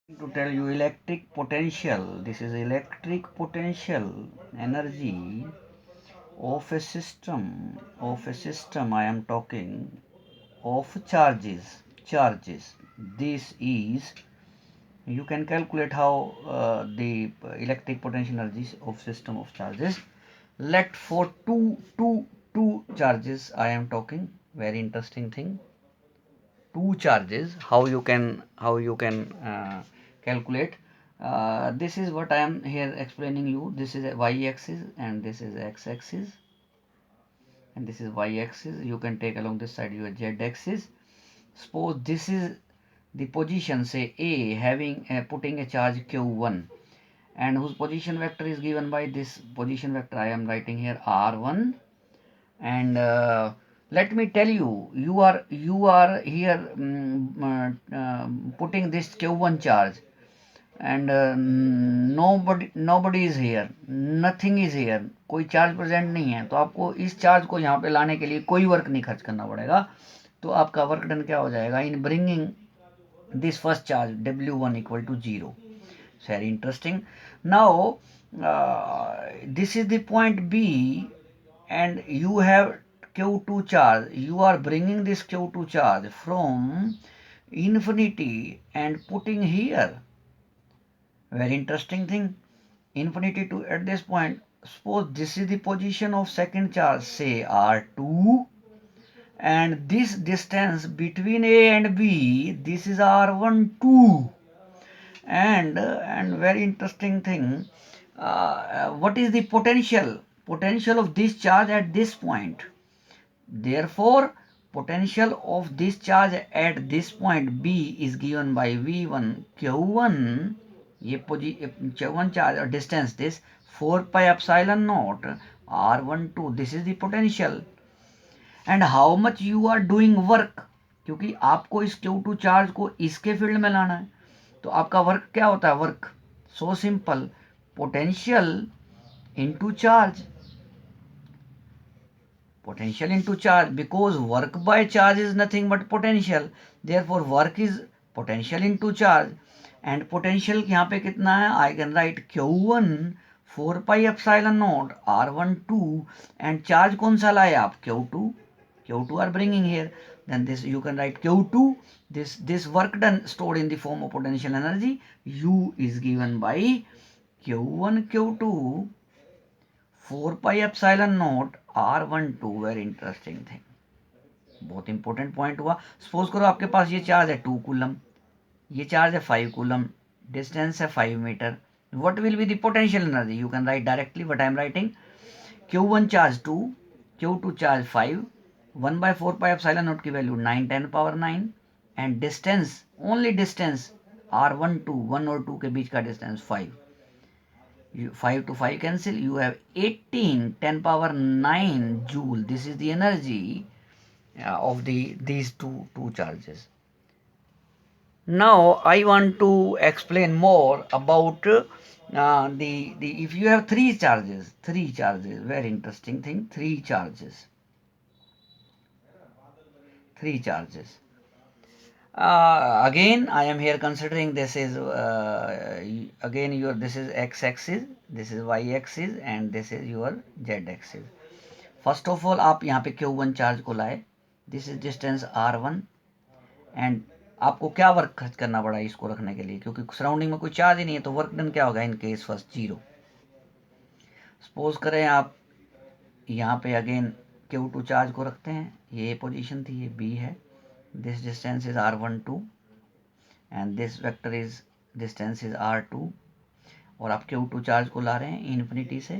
To tell you electric potential. This is electric potential energy of a system. I am talking of charges. This is, you can calculate how the electric potential energies of system of charges. Let for two charges I am talking. Very interesting thing. Two charges, how you can calculate. This is what I am here explaining you. This is a y-axis and this is x-axis, and this is y-axis. You can take along this side your z-axis. Suppose this is the position, say A, having putting a charge q1, and whose position vector is given by this position vector I am writing here r1. And let me tell you, you are here putting this q1 charge, and nobody is here, nothing is here, कोई charge present नहीं है, तो आपको इस charge को यहाँ पे लाने के लिए कोई वर्क नहीं खर्च करना पड़ेगा. तो आपका वर्क डन क्या हो जाएगा in bringing this first charge w1 equal to 0. Very interesting. Now this is the point B, and you have q2 charge. You are bringing this q2 charge from infinity and putting here. Very interesting thing. Infinity to at this point. Suppose this is the position of second charge, say r2, and this distance between A and B, this is r12. And very interesting thing, what is the potential of this charge at this point? Therefore potential of this charge at this point B is given by V1 Q1. ये Q1 charge or distance, this 4 pi epsilon naught R12, this is the potential. And how much you are doing work, क्योंकि आपको इस Q2 charge को इसके field में लाना है, तो आपका वर्क क्या होता है? Work so simple, potential into charge. Potential into charge, because work by charge is nothing but potential, therefore work is potential into charge. And potential यहाँ पे कितना है? I can write Q1 4 pi epsilon naught R12, and charge कौन सा लाए आप? Q2 are bringing here. Then this you can write Q2. This work done stored in the form of potential energy U is given by Q1 Q2 4 pi epsilon naught R12. Very interesting thing, बहुत important point हुआ. Suppose करो आपके पास ये charge है 2 coulomb, ये charge है 5 coulomb, distance है 5 metre. what will be the potential energy? You can write directly what I am writing. Q1 charge 2, Q2 charge 5, 1 by 4 pi epsilon naught की value 9 10 power 9, and distance, only distance R12, 1 और 2 के बीच का distance 5. 5 to 5 cancel, you have 18 10 power 9 joule. This is the energy of these two charges. Now I want to explain more about the if you have three charges, very interesting thing. Three charges. Again I am here considering this is again your, this is x-axis, this is y-axis, and this is your z-axis. First of all आप यहाँ पे Q1 charge को लाए, this is distance R1, and आपको क्या work खर्च करना पड़ा इसको रखने के लिए, क्योंकि सराउंडिंग में कोई चार्ज ही नहीं है, तो वर्क डन क्या होगा इन केस फर्स्ट 0. सपोज करें आप यहाँ पे अगेन Q2 चार्ज को रखते हैं, ये पोजीशन थी, ये B है, this distance is R12 and this vector is distance is R2, और आप Q2 चार्ज को ला रहे हैं इन्फिनिटी से,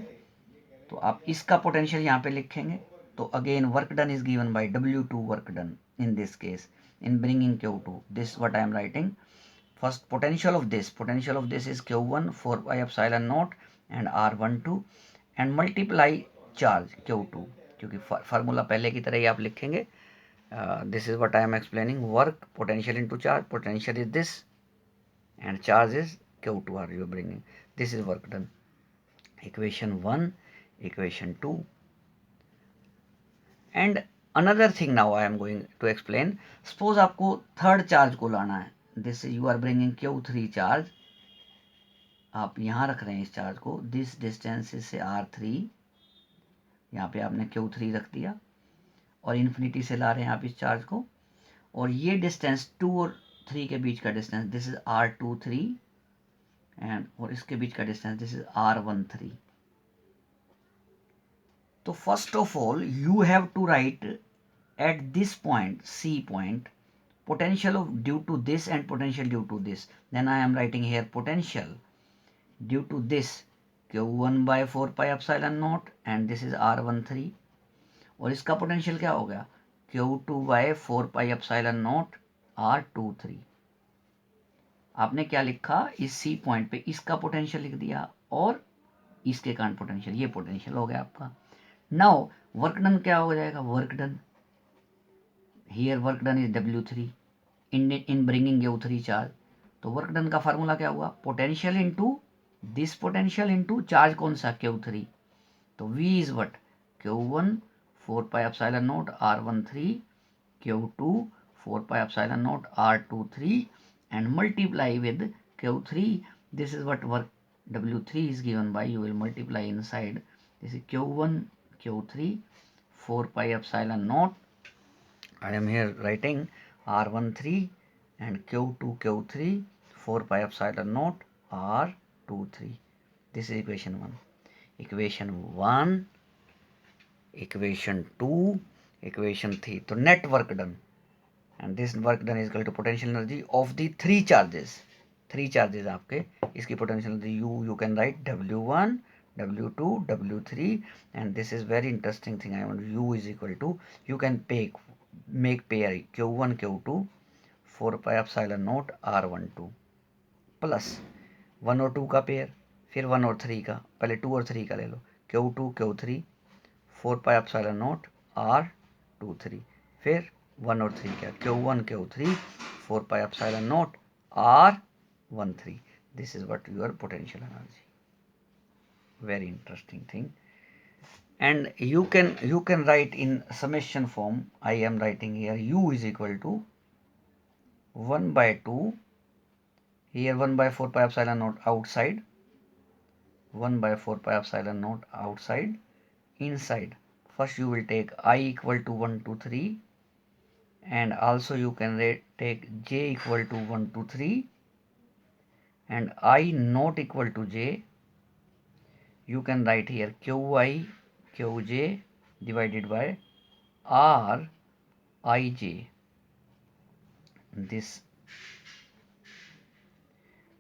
तो आप इसका पोटेंशियल यहाँ पे लिखेंगे. तो again work done is given by W2 work done in this case in bringing Q2. This what I am writing. First potential of this is Q1 4 pi epsilon naught and R12 and multiply charge Q2, क्योंकि formula पहले की तरह ही आप लिखेंगे. This is what I am explaining. Work potential into charge. Potential is this and charge is Q2 are you bringing. This is work done. Equation 1, equation 2. And another thing now I am going to explain. Suppose आपको third charge को लाना है, this you are bringing Q3 charge, आप यहाँ रख रहे हैं इस चार्ज को, दिस डिस्टेंस से R3, यहाँ पे आपने Q3 रख दिया और इन्फिनिटी से ला रहे हैं आप इस चार्ज को, और ये डिस्टेंस 2 और 3 के बीच का distance this is R23 and और इसके बीच का डिस्टेंस दिस इज R13। तो first of all you have to write at this point C point potential of due to this and potential due to this. Then I am writing here potential due to this Q1 by 4 pi epsilon naught and this is R13, और इसका potential क्या हो गया Q2 by 4 pi epsilon naught R23। आपने क्या लिखा, इस C point पे इसका पोटेंशियल लिख दिया और इसके कारण पोटेंशियल, ये पोटेंशियल हो गया आपका। नाउ वर्क डन क्या हो जाएगा, work done here work done is W3 in bringing Q3 charge. तो वर्क डन का फार्मूला क्या हुआ, potential into this potential into charge कौन सा Q3, तो V is what Q1 4 pi epsilon naught R13 Q2 4 pi epsilon naught R23 and multiply with Q3. This is what work W3 is given by, you will multiply inside, this is Q1 Q3 4 pi epsilon naught, I am here writing R13 and Q2 Q3 4 pi epsilon naught R23. This is equation 1. Equation 1, equation 2, equation 3. So net work done, and this work done is equal to potential energy of the three charges. Three charges आपके, इसकी potential energy you can write W1, W2, W3, and this is very interesting thing. I want U is equal to, you can make pair Q1 Q2 4 pi epsilon naught R12 plus 1 और 2 का pair, फिर 1 और 3 का, पहले 2 और 3 का ले लो, Q2 Q3 4 pi epsilon naught R23, फिर 1 और 3 का Q1 Q3 4 pi epsilon naught R13. This is what your potential energy. Very interesting thing. And you can write in summation form. I am writing here U is equal to 1 by 2, here 1 by 4 pi epsilon naught outside, 1 by 4 pi epsilon naught outside, inside first you will take I equal to 1 to 3, and also you can take j equal to 1 to 3 and I not equal to j. You can write here qi qj divided by r ij. This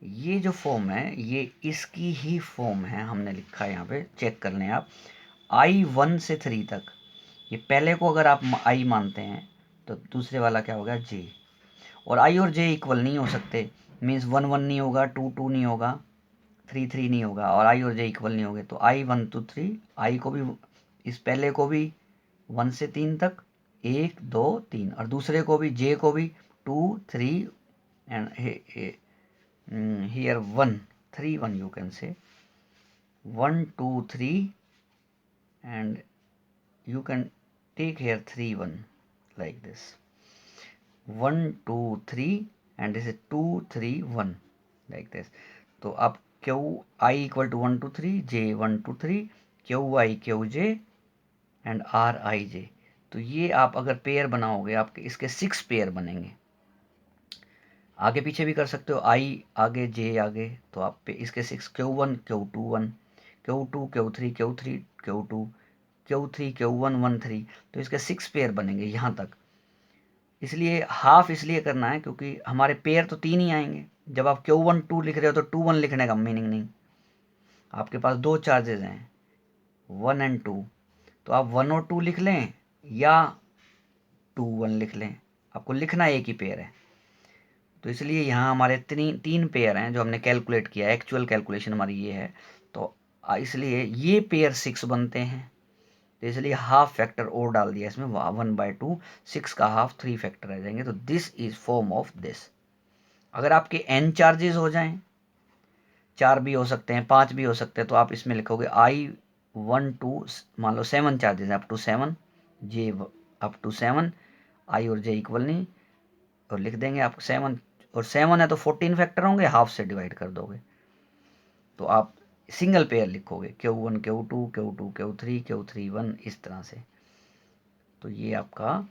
ये जो form है ये इसकी ही form है, हमने लिखा है यहाँ पे, चेक कर लें आप। I1 से 3 तक, ये पहले को अगर आप I मानते हैं तो दूसरे वाला क्या होगा J, और I और J इक्वल नहीं हो सकते, मीन्स 1 1 नहीं होगा, 2 2 नहीं होगा, 3 3 नहीं होगा, और I और J इक्वल नहीं होंगे। तो I1 to 3, I को भी, इस पहले को भी 1 से 3 तक 1 2 3, और दूसरे को भी J को भी 2 3 and here 1 3 1, you can say 1 2 3, and you can take here 3 1 like this, 1 2 3 and this is 2 3 1 like this. तो अब Q I equal to 1 to 3, J 1 to 3, Q I Q J and R I J। तो ये आप अगर pair बनाओगे आपके इसके 6 pair बनेंगे, आगे पीछे भी कर सकते हो, I आगे J आगे, तो आप पे इसके 6 Q1 Q2 1 Q2 Q3 Q3 Q2 Q3 Q1 1 3, तो इसके 6 पेयर बनेंगे यहाँ तक। इसलिए हाफ इसलिए करना है क्योंकि हमारे पेयर तो 3 ही आएंगे, जब आप Q1 2 लिख रहे हो तो 2 1 लिखने का मीनिंग नहीं, आपके पास 2 चार्जेस हैं 1 एंड 2, तो आप 1 और 2 लिख लें या 2 1 लिख लें, आपको लिखना एक ही पेयर है। तो इसलिए यहाँ हमारे 3 पेयर हैं जो हमने कैलकुलेट किया, एक्चुअल कैलकुलेशन हमारी ये है, तो इसलिए ये पेयर 6 बनते हैं, तो इसलिए हाफ फैक्टर और डाल दिया इसमें 1 by 2, 6 का हाफ 3 फैक्टर आ जाएंगे। तो this is form of this. अगर आपके n चार्जेस हो जाएं, 4 भी हो सकते हैं 5 भी हो सकते हैं, तो आप इसमें लिखोगे I1 2, मान लो 7 charges up to 7, J up to 7, I और J इक्वल नहीं, और लिख देंगे आप 7 और 7 है तो 14 फैक्टर होंगे, हाफ से डिवाइड कर दोगे तो आप सिंगल पेयर लिखोगे Q1 Q2 Q2 Q3 Q3 1 इस तरह से। तो ये आपका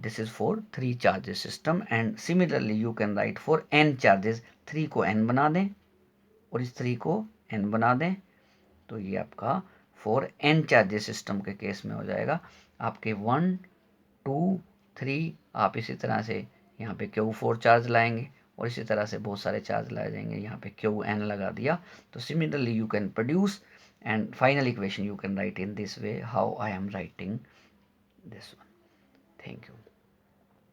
this is for 3 charges system and similarly you can write for n charges. 3 को n बना दें और इस 3 को n बना दें, तो ये आपका फॉर n चार्जेस सिस्टम के केस में हो जाएगा आपके 1 2 3। आप इसी तरह से यहाँ पे Q4 चार्ज लाएंगे और इसी तरह से बहुत सारे चार्ज लाए जाएंगे, यहाँ पे Qn लगा दिया। तो similarly you can produce and final equation you can write in this way how I am writing this one. Thank you.